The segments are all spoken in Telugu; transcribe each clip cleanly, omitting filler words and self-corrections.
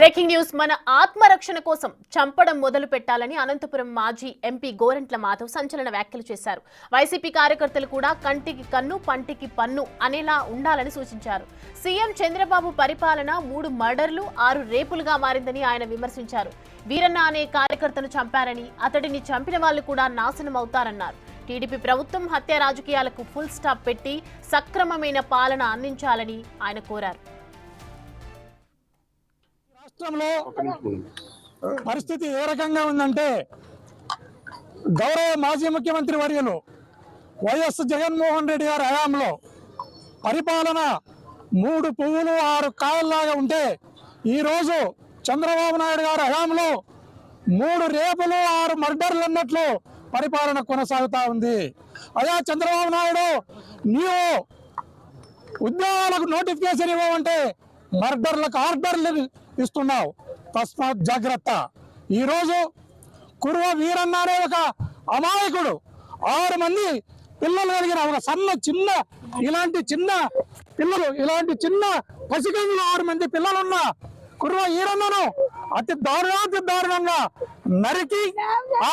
బ్రేకింగ్ న్యూస్ మన ఆత్మరక్షణ కోసం చంపడం మొదలు పెట్టాలని అనంతపురం మాజీ ఎంపీ గోరంట్ల మాధవ్ సంచలన వ్యాఖ్యలు చేశారు. వైసీపీ కార్యకర్తలు కూడా కంటికి కన్ను పంటికి పన్ను అనేలా ఉండాలని సూచించారు. సీఎం చంద్రబాబు పరిపాలన 3 మర్డర్లు 6 రేపులుగా మారిందని ఆయన విమర్శించారు. వీరన్న అనే కార్యకర్తను చంపారని, అతడిని చంపిన వాళ్ళు కూడా నాశనం అవుతారన్నారు. టీడీపీ ప్రభుత్వం హత్య రాజకీయాలకు ఫుల్ స్టాప్ పెట్టి సక్రమమైన పాలన అందించాలని ఆయన కోరారు. రాష్ట్రంలో పరిస్థితి ఏ రకంగా ఉందంటే, గౌరవ మాజీ ముఖ్యమంత్రి వర్యులు వైఎస్ జగన్మోహన్ రెడ్డి గారి హయాంలో పరిపాలన 3 పువ్వులు 6 కాయల్లాగా ఉంటే, ఈరోజు చంద్రబాబు నాయుడు గారి హయాంలో 3 రేపులు 6 మర్డర్లు అన్నట్లు పరిపాలన కొనసాగుతా ఉంది. అయ్యా చంద్రబాబు నాయుడు, నీవు ఉద్యోగాలకు నోటిఫికేషన్ ఇవ్వమంటే మర్డర్లకు ఆర్డర్లు ఇస్తున్నావు. తస్మాత్ జాగ్రత్త. ఈరోజు కుర్వ వీరన్న అనే ఒక అమాయకుడు 6 మంది పిల్లలు కలిగిన ఒక చిన్న చిన్న పసికంలో 6 మంది పిల్లలున్న కుర్వ వీరన్నను అతి దారుణంగా నరికి ఆ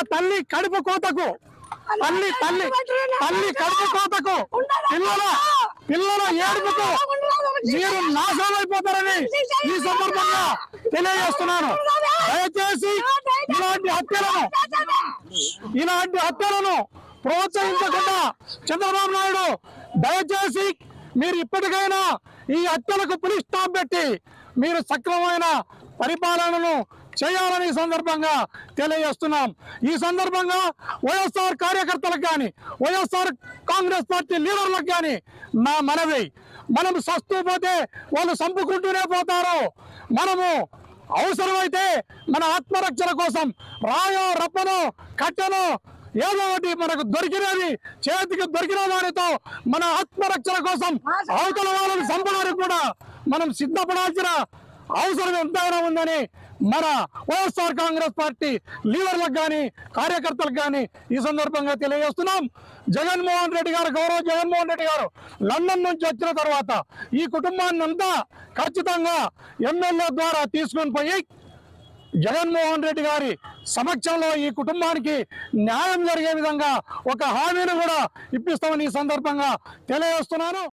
తల్లి కడుపు కోతకు కడుపు కోతకు పిల్లల ఏడుపుకు మీరు నాశనం అయిపోతారని ఈ సందర్భంగా తెలియజేస్తున్నాను. దయచేసి ఇలాంటి హత్యలను ప్రోత్సహించకుండా చంద్రబాబు నాయుడు, దయచేసి మీరు ఇప్పటికైనా ఈ హత్యలకు పులి స్టాప్ పెట్టి మీరు సక్రమమైన పరిపాలనను చేయాలని ఈ సందర్భంగా తెలియజేస్తున్నాం. ఈ సందర్భంగా వైఎస్ఆర్ కార్యకర్తలకు కానీ, వైఎస్ఆర్ కాంగ్రెస్ పార్టీ లీడర్లకు కానీ నా మనవి, మనం సస్తూ పోతే వాళ్ళు చంపుకుంటూనే పోతారు. మనము అవసరమైతే మన ఆత్మరక్షణ కోసం రాయో రప్పనో కట్టెనో ఏదో ఒకటి మనకు దొరికినది చేతికి దొరికిన వారితో మన ఆత్మరక్షణ కోసం అవతల వాళ్ళని చంపడానికి కూడా మనం సిద్ధపడాల్సిన అవసరం ఎంతైనా ఉందని మన వైఎస్ఆర్ కాంగ్రెస్ పార్టీ లీడర్లకు కానీ కార్యకర్తలకు కానీ ఈ సందర్భంగా తెలియజేస్తున్నాం. జగన్మోహన్ రెడ్డి గారు, గౌరవ జగన్మోహన్ రెడ్డి గారు లండన్ నుంచి వచ్చిన తర్వాత ఈ కుటుంబాన్ని అంతా ఖచ్చితంగా ఎమ్మెల్యే ద్వారా తీసుకొని పోయి జగన్మోహన్ రెడ్డి గారి సమక్షంలో ఈ కుటుంబానికి న్యాయం జరిగే విధంగా ఒక హామీని కూడా ఇప్పిస్తామని ఈ సందర్భంగా తెలియజేస్తున్నాను.